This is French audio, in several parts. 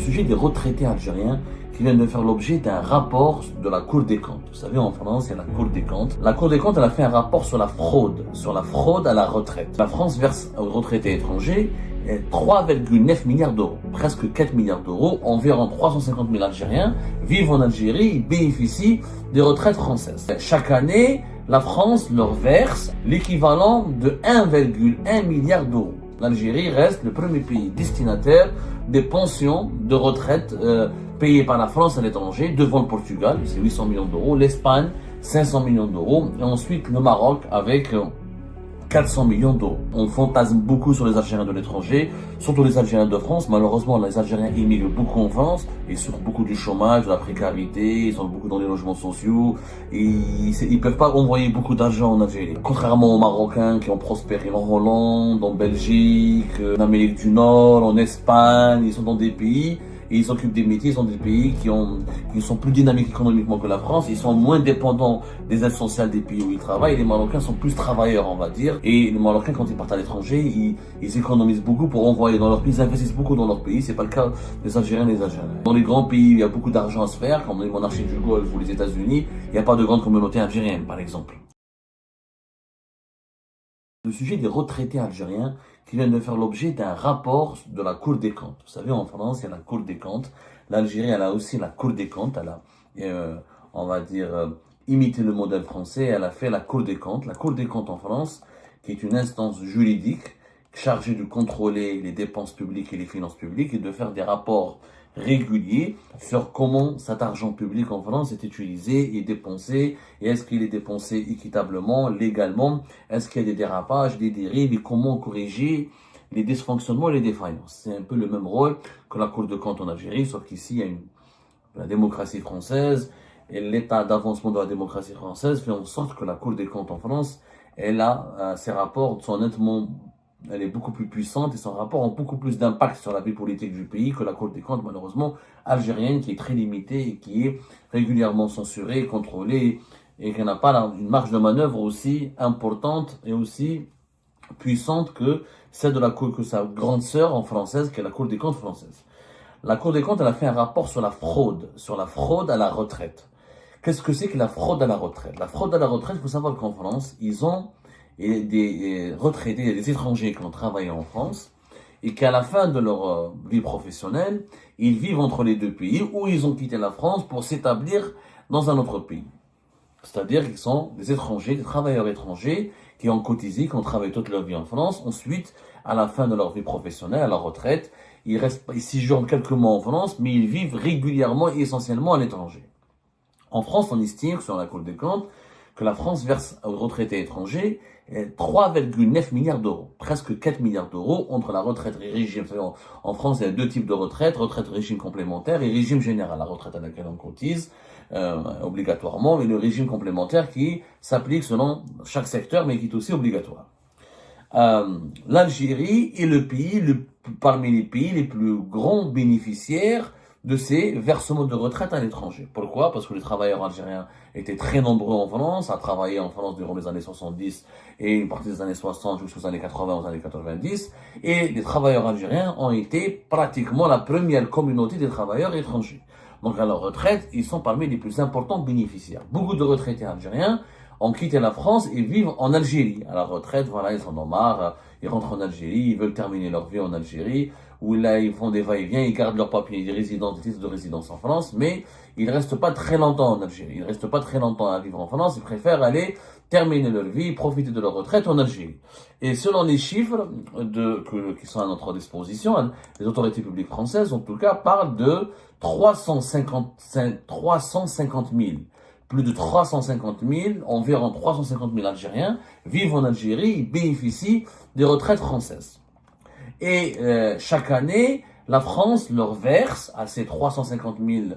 sujet des retraités algériens qui viennent de faire l'objet d'un rapport de la Cour des comptes. Vous savez, en France, il y a la Cour des comptes. La Cour des comptes, elle a fait un rapport sur la fraude à la retraite. La France verse aux retraités étrangers 3,9 milliards d'euros, presque 4 milliards d'euros. Environ 350 000 Algériens vivent en Algérie et bénéficient des retraites françaises. Chaque année, la France leur verse l'équivalent de 1,1 milliard d'euros. L'Algérie reste le premier pays destinataire des pensions de retraite payées par la France à l'étranger, devant le Portugal, c'est 800 millions d'euros, l'Espagne, 500 millions d'euros, et ensuite le Maroc avec 400 millions d'euros. On fantasme beaucoup sur les Algériens de l'étranger, surtout les Algériens de France. Malheureusement, les Algériens immigrent beaucoup en France, et sur beaucoup du chômage, de la précarité, ils sont beaucoup dans les logements sociaux, et ils peuvent pas envoyer beaucoup d'argent en Algérie. Contrairement aux Marocains qui ont prospéré en Hollande, en Belgique, en Amérique du Nord, en Espagne, ils sont dans des pays et ils s'occupent des métiers, ils sont des pays qui sont plus dynamiques économiquement que la France, ils sont moins dépendants des aides sociales des pays où ils travaillent, et les Marocains sont plus travailleurs, on va dire, et les Marocains, quand ils partent à l'étranger, ils économisent beaucoup pour envoyer dans leur pays, ils investissent beaucoup dans leur pays, c'est pas le cas des Algériens et des Algériens. Dans les grands pays, il y a beaucoup d'argent à se faire, comme les monarchies du Golfe ou les États-Unis, il n'y a pas de grande communauté algérienne, par exemple. Le sujet des retraités algériens qui viennent de faire l'objet d'un rapport de la Cour des comptes. Vous savez, en France, il y a la Cour des comptes. L'Algérie, elle a aussi la Cour des comptes. Elle a, on va dire, imité le modèle français. Elle a fait la Cour des comptes. La Cour des comptes en France, qui est une instance juridique chargée de contrôler les dépenses publiques et les finances publiques et de faire des rapports réguliers sur comment cet argent public en France est utilisé et dépensé, et est-ce qu'il est dépensé équitablement, légalement, est-ce qu'il y a des dérapages, des dérives, et comment corriger les dysfonctionnements et les défaillances. C'est un peu le même rôle que la Cour de compte en Algérie, sauf qu'ici il y a la démocratie française, et l'état d'avancement de la démocratie française fait en sorte que la Cour des comptes en France, elle a ses rapports sont nettement, elle est beaucoup plus puissante et son rapport a beaucoup plus d'impact sur la vie politique du pays que la Cour des comptes, malheureusement, algérienne, qui est très limitée et qui est régulièrement censurée, contrôlée, et qui n'a pas une marge de manœuvre aussi importante et aussi puissante que celle de la Cour, que sa grande sœur en française, qui est la Cour des comptes française. La Cour des comptes, elle a fait un rapport sur la fraude à la retraite. Qu'est-ce que c'est que la fraude à la retraite? La fraude à la retraite, il faut savoir qu'en France, ils ont des retraités, des étrangers qui ont travaillé en France et qu'à la fin de leur vie professionnelle, ils vivent entre les deux pays ou ils ont quitté la France pour s'établir dans un autre pays. C'est-à-dire qu'ils sont des étrangers, des travailleurs étrangers qui ont cotisé, qui ont travaillé toute leur vie en France. Ensuite, à la fin de leur vie professionnelle, à la retraite, ils restent, ils séjournent quelques mois en France, mais ils vivent régulièrement et essentiellement à l'étranger. En France, on estime, sur la Cour des comptes, que la France verse aux retraités étrangers 3,9 milliards d'euros, presque 4 milliards d'euros entre la retraite et régime. En France, il y a deux types de retraite régime complémentaire et régime général. La retraite à laquelle on cotise obligatoirement, et le régime complémentaire qui s'applique selon chaque secteur, mais qui est aussi obligatoire. L'Algérie est le pays, parmi les pays les plus grands bénéficiaires de ces versements de retraite à l'étranger. Pourquoi? Parce que les travailleurs algériens étaient très nombreux en France, à travailler en France durant les années 70 et une partie des années 60 jusqu'aux années 80, aux années 90, et les travailleurs algériens ont été pratiquement la première communauté des travailleurs étrangers. Donc à leur retraite, ils sont parmi les plus importants bénéficiaires. Beaucoup de retraités algériens ont quitté la France et vivent en Algérie. À la retraite, voilà, ils en ont marre, ils rentrent en Algérie, ils veulent terminer leur vie en Algérie, où là, ils font des va-et-vient, ils gardent leurs papiers des titres de résidence en France, mais ils restent pas très longtemps en Algérie. Ils restent pas très longtemps à vivre en France, ils préfèrent aller terminer leur vie, profiter de leur retraite en Algérie. Et selon les chiffres qui sont à notre disposition, les autorités publiques françaises, en tout cas, parlent de 350 000. Plus de 350 000, environ 350 000 Algériens vivent en Algérie et bénéficient des retraites françaises. Et chaque année, la France leur verse à ces 350 000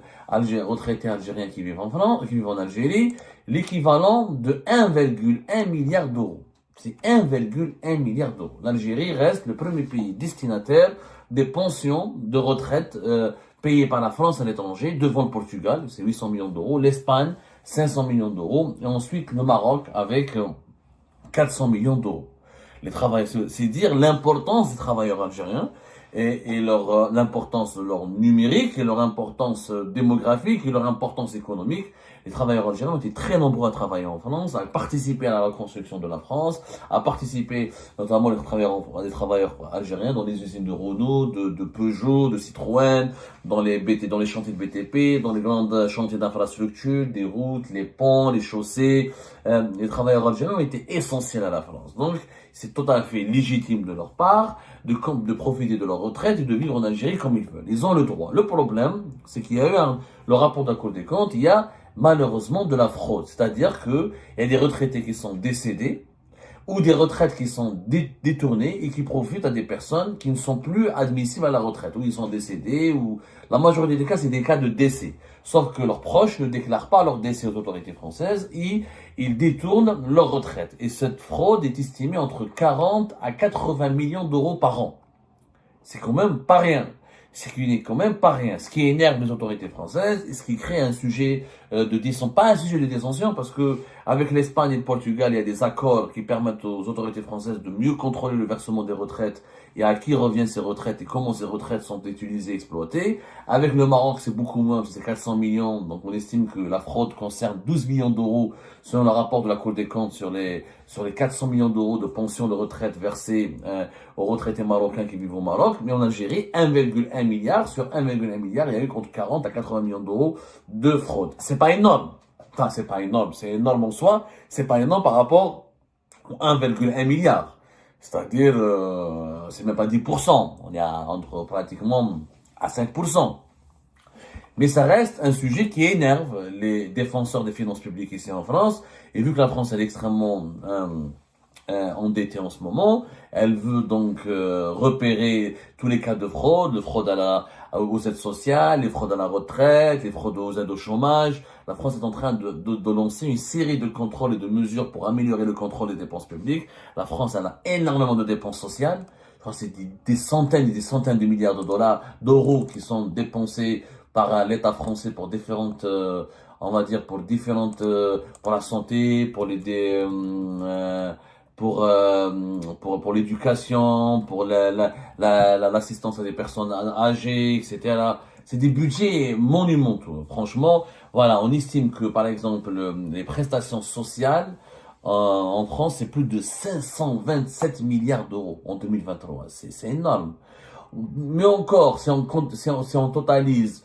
retraités algériens qui vivent en France, qui vivent en Algérie, l'équivalent de 1,1 milliard d'euros. C'est 1,1 milliard d'euros. L'Algérie reste le premier pays destinataire des pensions de retraite payées par la France à l'étranger, devant le Portugal, c'est 800 millions d'euros, l'Espagne, 500 millions d'euros, et ensuite le Maroc avec 400 millions d'euros. Les travailleurs, c'est dire l'importance des travailleurs algériens, et leur l'importance de leur numérique et leur importance démographique et leur importance économique. Les travailleurs algériens ont été très nombreux à travailler en France, à participer à la reconstruction de la France, à participer notamment les travailleurs algériens dans les usines de Renault, de Peugeot, de Citroën, dans les chantiers de BTP, dans les grands chantiers d'infrastructure, des routes, les ponts, les chaussées. Les travailleurs algériens ont été essentiels à la France. Donc, c'est tout à fait légitime de leur part de profiter de leur retraite et de vivre en Algérie comme ils veulent. Ils ont le droit. Le problème, c'est qu'il y a eu le rapport de la Cour des comptes, il y a malheureusement de la fraude. C'est-à-dire qu'il y a des retraités qui sont décédés ou des retraites qui sont détournées et qui profitent à des personnes qui ne sont plus admissibles à la retraite, ou ils sont décédés, ou la majorité des cas, c'est des cas de décès. Sauf que leurs proches ne déclarent pas leur décès aux autorités françaises et ils détournent leur retraite. Et cette fraude est estimée entre 40 à 80 millions d'euros par an. C'est quand même pas rien. Ce qui n'est quand même pas rien. Ce qui énerve les autorités françaises et ce qui crée un sujet de dissension, pas un sujet de dissension, parce que avec l'Espagne et le Portugal, il y a des accords qui permettent aux autorités françaises de mieux contrôler le versement des retraites et à qui reviennent ces retraites et comment ces retraites sont utilisées, exploitées. Avec le Maroc, c'est beaucoup moins, c'est 400 millions, donc on estime que la fraude concerne 12 millions d'euros selon le rapport de la Cour des comptes sur les 400 millions d'euros de pensions de retraite versées aux retraités marocains qui vivent au Maroc. Mais en Algérie, 1,1 milliard, sur 1,1 milliard, il y a eu contre 40 à 80 millions d'euros de fraude. C'est pas énorme. Enfin, c'est pas énorme, c'est énorme en soi, c'est pas énorme par rapport aux 1,1 milliard. C'est-à-dire, c'est même pas 10%. On est entre pratiquement à 5%. Mais ça reste un sujet qui énerve les défenseurs des finances publiques ici en France. Et vu que la France est extrêmement endettée en ce moment, elle veut donc repérer tous les cas de fraude aux aides sociales, les fraudes à la retraite, les fraudes aux aides au chômage. La France est en train de lancer une série de contrôles et de mesures pour améliorer le contrôle des dépenses publiques. La France, elle a énormément de dépenses sociales. Je crois que c'est des centaines et des centaines de milliards d'euros qui sont dépensés par l'État français pour différentes, on va dire pour la santé, pour l'éducation, pour l'assistance à des personnes âgées, etc. C'est des budgets monumentaux. Franchement, voilà, on estime que par exemple les prestations sociales en France, c'est plus de 527 milliards d'euros en 2023. C'est énorme. Mais encore, si on totalise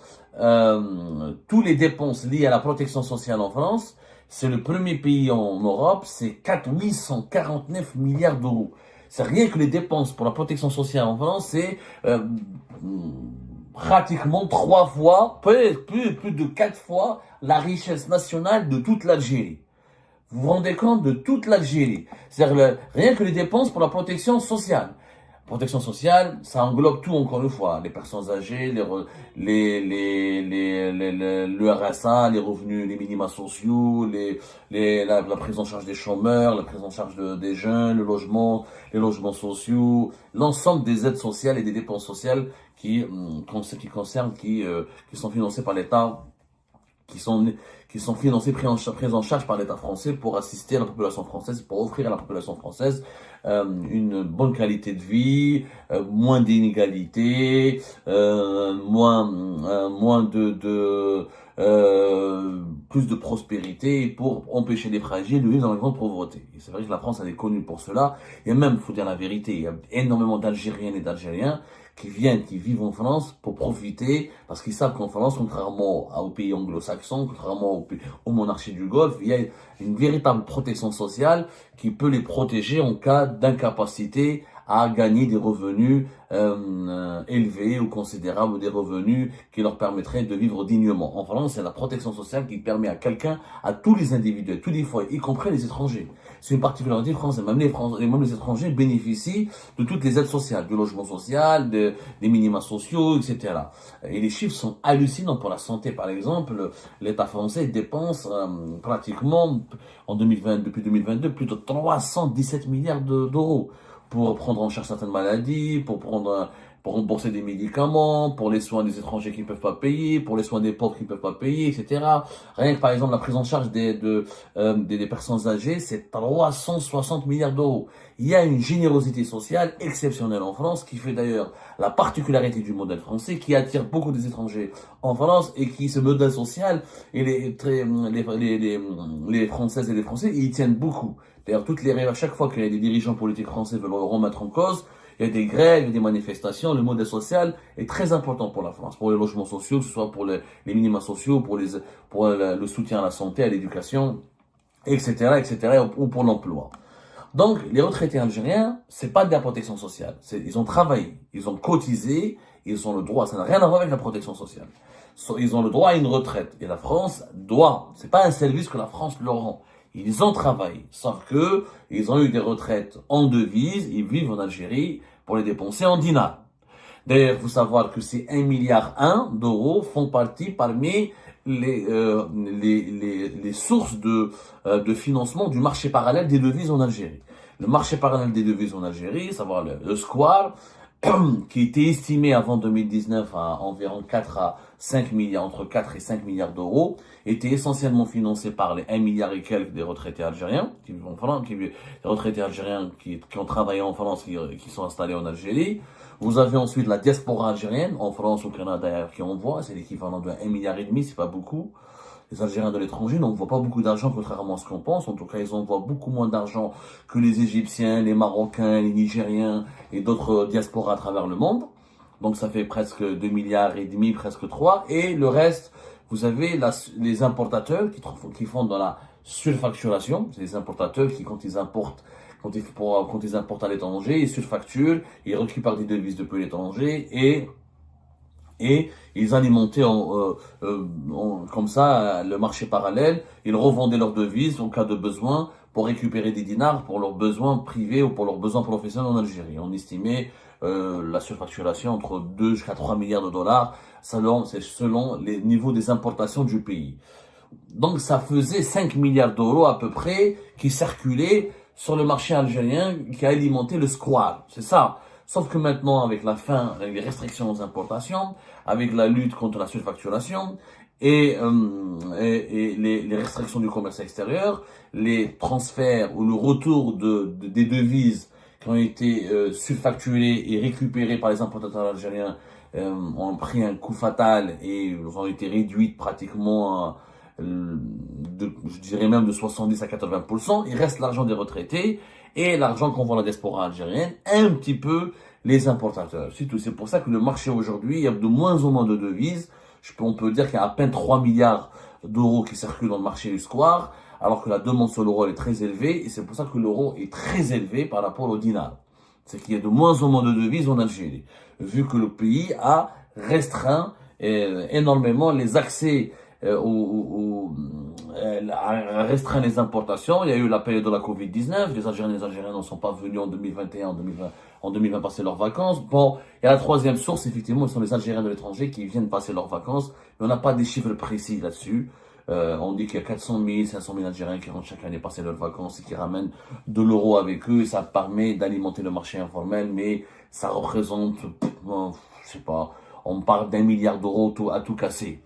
tous les dépenses liées à la protection sociale en France, c'est le premier pays en Europe, c'est 849 milliards d'euros. C'est rien que les dépenses pour la protection sociale en France, c'est pratiquement 3 fois, plus de 4 fois la richesse nationale de toute l'Algérie. Vous vous rendez compte de toute l'Algérie? C'est-à-dire rien que les dépenses pour la protection sociale. Protection sociale, ça englobe tout encore une fois, les personnes âgées, le RSA, les revenus, les minima sociaux, la prise en charge des chômeurs, la prise en charge des jeunes, les logements sociaux, l'ensemble des aides sociales et des dépenses sociales qui sont financées par l'État, qui sont financés, pris en charge par l'État français pour assister à la population française, pour offrir à la population française une bonne qualité de vie, moins d'inégalités, plus de prospérité pour empêcher les fragiles de vivre dans une grande pauvreté. Et c'est vrai que la France, elle est connue pour cela. Et même, il faut dire la vérité, il y a énormément d'Algériennes et d'Algériens qui vivent en France pour profiter, parce qu'ils savent qu'en France, contrairement aux pays anglo-saxons, contrairement aux monarchies du Golfe, il y a une véritable protection sociale qui peut les protéger en cas d'incapacité à gagner des revenus élevés ou considérables, ou des revenus qui leur permettraient de vivre dignement. En France, c'est la protection sociale qui permet à quelqu'un, à tous les individus, à tous les foyers, y compris les étrangers. C'est une particularité française. Même les étrangers bénéficient de toutes les aides sociales, du logement social, des minima sociaux, etc. Et les chiffres sont hallucinants pour la santé. Par exemple, l'État français dépense pratiquement depuis 2022 plus de 317 milliards d'euros pour prendre en charge certaines maladies, pour prendre pour rembourser des médicaments, pour les soins des étrangers qui ne peuvent pas payer, pour les soins des pauvres qui ne peuvent pas payer, etc. Rien que par exemple la prise en charge des personnes âgées, c'est 360 milliards d'euros. Il y a une générosité sociale exceptionnelle en France qui fait d'ailleurs la particularité du modèle français, qui attire beaucoup des étrangers en France et qui, ce modèle social, et les Françaises et les Français, ils y tiennent beaucoup. D'ailleurs, à chaque fois qu'il y a des dirigeants politiques français veulent le remettre en cause, il y a des grèves, il y a des manifestations. Le modèle social est très important pour la France, pour les logements sociaux, que ce soit pour les minima sociaux, pour le soutien à la santé, à l'éducation, etc., ou pour l'emploi. Donc, les retraités algériens, c'est pas de la protection sociale. Ils ont travaillé, ils ont cotisé, ils ont le droit. Ça n'a rien à voir avec la protection sociale. Ils ont le droit à une retraite. Et la France doit. C'est pas un service que la France leur rend. Ils ont travaillé. Sauf que, ils ont eu des retraites en devises. Ils vivent en Algérie pour les dépenser en dinars. D'ailleurs, il faut savoir que ces 1,1 milliard d'euros font partie parmi les sources de financement du marché parallèle des devises en Algérie. Le marché parallèle des devises en Algérie, savoir le square, qui était estimé avant 2019 à environ 4 à 5 milliards, entre 4 et 5 milliards d'euros, était essentiellement financé par les 1 milliard et quelques des retraités algériens, des retraités algériens qui ont travaillé en France, qui sont installés en Algérie. Vous avez ensuite la diaspora algérienne, en France, au Canada, qui envoie, c'est l'équivalent de 1,5 milliard, c'est pas beaucoup. Les Algériens de l'étranger n'envoient pas beaucoup d'argent, contrairement à ce qu'on pense. En tout cas, ils envoient beaucoup moins d'argent que les Égyptiens, les Marocains, les Nigériens et d'autres diasporas à travers le monde. Donc, ça fait presque 2,5 milliards, presque 3. Et le reste, vous avez les importateurs qui font dans la surfacturation. C'est les importateurs qui, quand ils importent à l'étranger, ils surfacturent, ils récupèrent des devises depuis l'étranger et ils alimentaient comme ça le marché parallèle. Ils revendaient leurs devises en cas de besoin pour récupérer des dinars pour leurs besoins privés ou pour leurs besoins professionnels en Algérie. On estimait la surfacturation entre 2 jusqu'à 3 milliards de dollars selon les niveaux des importations du pays. Donc ça faisait 5 milliards d'euros à peu près qui circulaient sur le marché algérien, qui a alimenté le squal. C'est ça. Sauf que maintenant, avec la fin, avec les restrictions aux importations, avec la lutte contre la surfacturation et les restrictions du commerce extérieur, les transferts ou le retour des devises qui ont été surfacturées et récupérées par les importateurs algériens ont pris un coup fatal et ont été réduites pratiquement je dirais même de 70 à 80%. Il reste l'argent des retraités et l'argent qu'envoie la diaspora algérienne, un petit peu les importateurs. C'est tout. C'est pour ça que le marché aujourd'hui, il y a de moins en moins de devises. On peut dire qu'il y a à peine 3 milliards d'euros qui circulent dans le marché du square, alors que la demande sur l'euro est très élevée, et c'est pour ça que l'euro est très élevé par rapport au dinar. C'est qu'il y a de moins en moins de devises en Algérie, vu que le pays a restreint énormément les accès a restreint les importations. Il y a eu la période de la Covid-19. Les Algériens ne sont pas venus en 2021, en 2020 passer leurs vacances. Bon, et la troisième source, effectivement, ce sont les Algériens de l'étranger qui viennent passer leurs vacances. Mais on n'a pas des chiffres précis là-dessus. On dit qu'il y a 400 000, 500 000 Algériens qui rentrent chaque année passer leurs vacances et qui ramènent de l'euro avec eux. Et ça permet d'alimenter le marché informel, mais ça représente, je sais pas, on parle d'1 milliard d'euros à tout casser.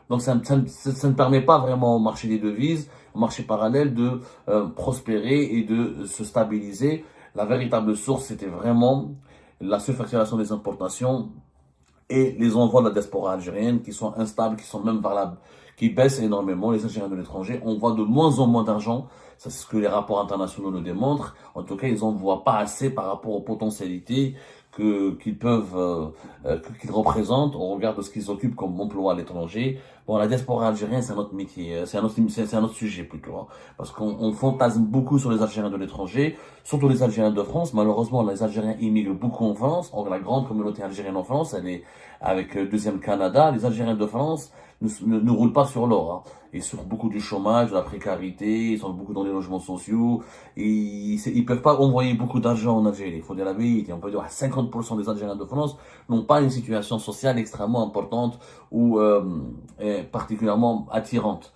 Donc ça ne permet pas vraiment au marché des devises, au marché parallèle de prospérer et de se stabiliser. La véritable source, c'était vraiment la surfacturation des importations et les envois de la diaspora algérienne qui sont instables, qui sont même valables, qui baissent énormément. Les Algériens de l'étranger envoient de moins en moins d'argent. Ça, c'est ce que les rapports internationaux nous démontrent. En tout cas, ils n'envoient pas assez par rapport aux potentialités qu'ils représentent au regard de ce qu'ils occupent comme emploi à l'étranger. Bon, la diaspora algérienne, c'est un autre métier, c'est un autre sujet plutôt, hein, parce qu'on fantasme beaucoup sur les Algériens de l'étranger, surtout les Algériens de France. Malheureusement, les Algériens immigrent beaucoup en France. Or, la grande communauté algérienne en France, elle est avec deuxième Canada. Les Algériens de France ne roulent pas sur l'or, hein, et sur beaucoup du chômage, de la précarité, ils sont beaucoup dans les logements sociaux, et ils peuvent pas envoyer beaucoup d'argent en Algérie. Il faut dire la vérité. On peut dire à 50% des Algériens de France n'ont pas une situation sociale extrêmement importante ou particulièrement attirante.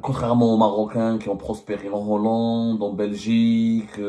Contrairement aux Marocains qui ont prospéré en Hollande, en Belgique,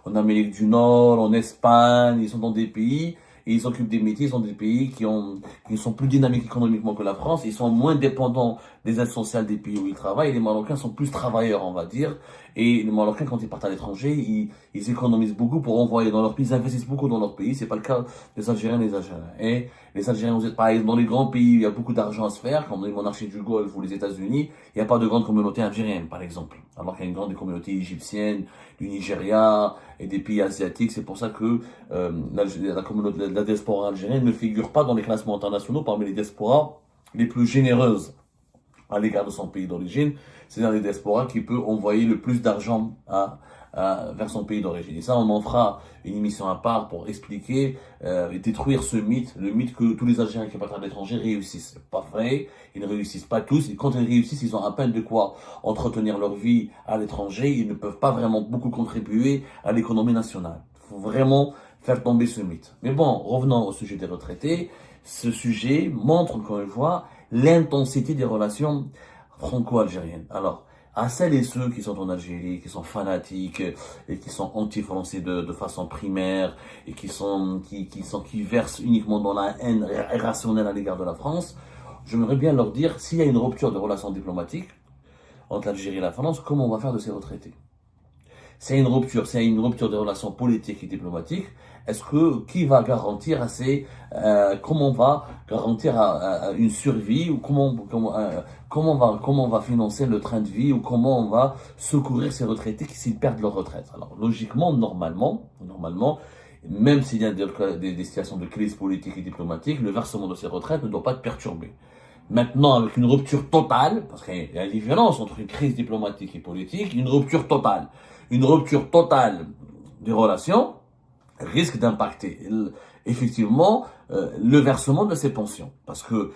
en Amérique du Nord, en Espagne, ils sont dans des pays et ils s'occupent des métiers, ils sont des pays qui sont plus dynamiques économiquement que la France, ils sont moins dépendants des aides sociales des pays où ils travaillent, et les Marocains sont plus travailleurs, on va dire, et les Marocains, quand ils partent à l'étranger, ils économisent beaucoup pour envoyer dans leur pays, ils investissent beaucoup dans leur pays, c'est pas le cas des Algériens et des Algériens. Et les Algériens, vous êtes par exemple dans les grands pays où il y a beaucoup d'argent à se faire, comme les monarchies du Golfe ou les États-Unis, il n'y a pas de grande communauté algérienne, par exemple. Alors qu'il y a une grande communauté égyptienne, du Nigeria et des pays asiatiques. C'est pour ça que la communauté, la diaspora algérienne ne figure pas dans les classements internationaux parmi les diasporas les plus généreuses à l'égard de son pays d'origine. C'est dans les diasporas qui peut envoyer le plus d'argent vers son pays d'origine. Et ça, on en fera une émission à part pour expliquer et détruire ce mythe, le mythe que tous les Algériens qui partent à l'étranger réussissent. C'est pas vrai, ils ne réussissent pas tous. Et quand ils réussissent, ils ont à peine de quoi entretenir leur vie à l'étranger. Ils ne peuvent pas vraiment beaucoup contribuer à l'économie nationale. Il faut vraiment faire tomber ce mythe. Mais bon, revenons au sujet des retraités. Ce sujet montre encore une fois l'intensité des relations franco-algériennes. Alors, à celles et ceux qui sont en Algérie, qui sont fanatiques et qui sont anti-français de façon primaire et qui versent uniquement dans la haine irrationnelle à l'égard de la France, j'aimerais bien leur dire, s'il y a une rupture de relations diplomatiques entre l'Algérie et la France, comment on va faire de ces retraités? S'il y a une rupture des relations politiques et diplomatiques, qui va garantir comment on va garantir une survie ou comment on va financer le train de vie ou comment on va secourir ces retraités qui s'ils perdent leur retraite. Alors logiquement, normalement, même s'il y a des situations de crise politique et diplomatique, le versement de ces retraites ne doit pas être perturbé. Maintenant, avec une rupture totale, parce qu'il y a une différence entre une crise diplomatique et politique, une rupture totale. Une rupture totale des relations risque d'impacter effectivement le versement de ces pensions. Parce que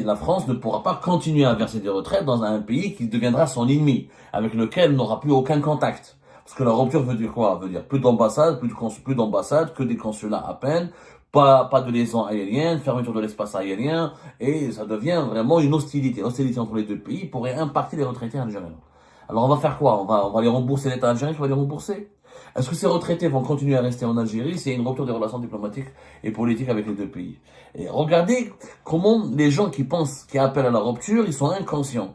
la France ne pourra pas continuer à verser des retraites dans un pays qui deviendra son ennemi, avec lequel elle n'aura plus aucun contact. Parce que la rupture veut dire quoi? Veut dire plus d'ambassades, plus d'ambassades, que des consulats à peine, pas de liaison aérienne, fermeture de l'espace aérien, et ça devient vraiment une hostilité. L'hostilité entre les deux pays pourrait impacter les retraités algériens. Alors on va faire quoi? On va les rembourser, l'État algérien qui va les rembourser? Est-ce que ces retraités vont continuer à rester en Algérie s'il y a une rupture des relations diplomatiques et politiques avec les deux pays? Et regardez comment les gens qui appellent à la rupture, ils sont inconscients.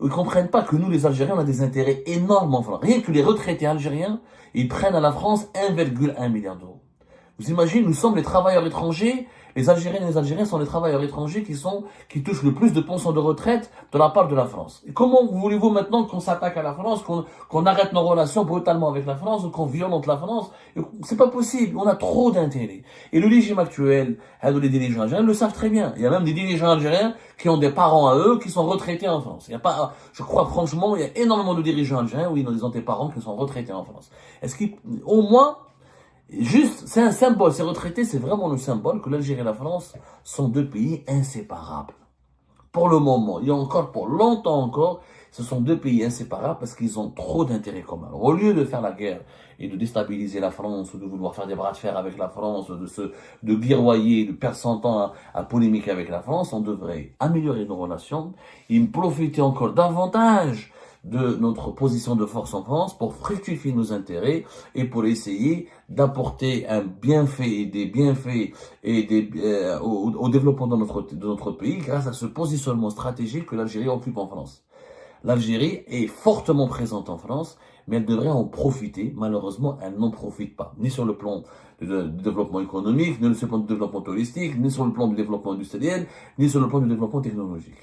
Ils comprennent pas que nous, les Algériens, on a des intérêts énormes en France. Rien que les retraités algériens, ils prennent à la France 1,1 milliard d'euros. Vous imaginez, nous sommes les travailleurs étrangers, les Algériennes et les Algériens sont les travailleurs étrangers qui touchent le plus de pensions de retraite de la part de la France. Et comment voulez-vous maintenant qu'on s'attaque à la France, qu'on arrête nos relations brutalement avec la France, ou qu'on violente la France? C'est pas possible, on a trop d'intérêts. Et le régime actuel, les dirigeants algériens le savent très bien. Il y a même des dirigeants algériens qui ont des parents à eux qui sont retraités en France. Il y a pas, je crois franchement, il y a énormément de dirigeants algériens où ils ont des parents qui sont retraités en France. Est-ce qu'au moins, juste, c'est un symbole, ces retraités, c'est vraiment le symbole que l'Algérie et la France sont deux pays inséparables. Pour le moment, il y a encore, pour longtemps encore, ce sont deux pays inséparables parce qu'ils ont trop d'intérêts communs. Au lieu de faire la guerre et de déstabiliser la France ou de vouloir faire des bras de fer avec la France, de guerroyer, de perdre son temps à polémiquer avec la France, on devrait améliorer nos relations et profiter encore davantage de notre position de force en France pour fructifier nos intérêts et pour essayer d'apporter un bienfait et des bienfaits au développement de notre pays grâce à ce positionnement stratégique que l'Algérie occupe en France. L'Algérie est fortement présente en France, mais elle devrait en profiter. Malheureusement, elle n'en profite pas, ni sur le plan du développement économique, ni sur le plan du développement touristique, ni sur le plan du développement industriel, ni sur le plan du développement technologique.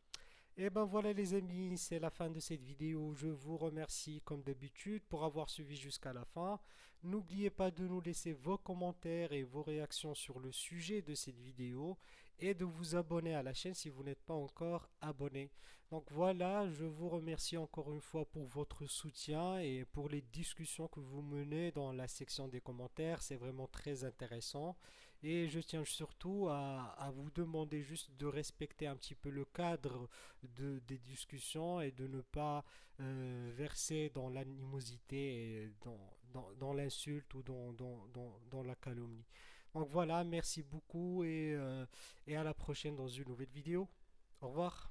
Et ben voilà les amis, c'est la fin de cette vidéo. Je vous remercie comme d'habitude pour avoir suivi jusqu'à la fin. N'oubliez pas de nous laisser vos commentaires et vos réactions sur le sujet de cette vidéo et de vous abonner à la chaîne si vous n'êtes pas encore abonné. Donc voilà, je vous remercie encore une fois pour votre soutien et pour les discussions que vous menez dans la section des commentaires. C'est vraiment très intéressant. Et je tiens surtout à vous demander juste de respecter un petit peu le cadre des discussions et de ne pas verser dans l'animosité, et dans l'insulte ou dans la calomnie. Donc voilà, merci beaucoup et à la prochaine dans une nouvelle vidéo. Au revoir.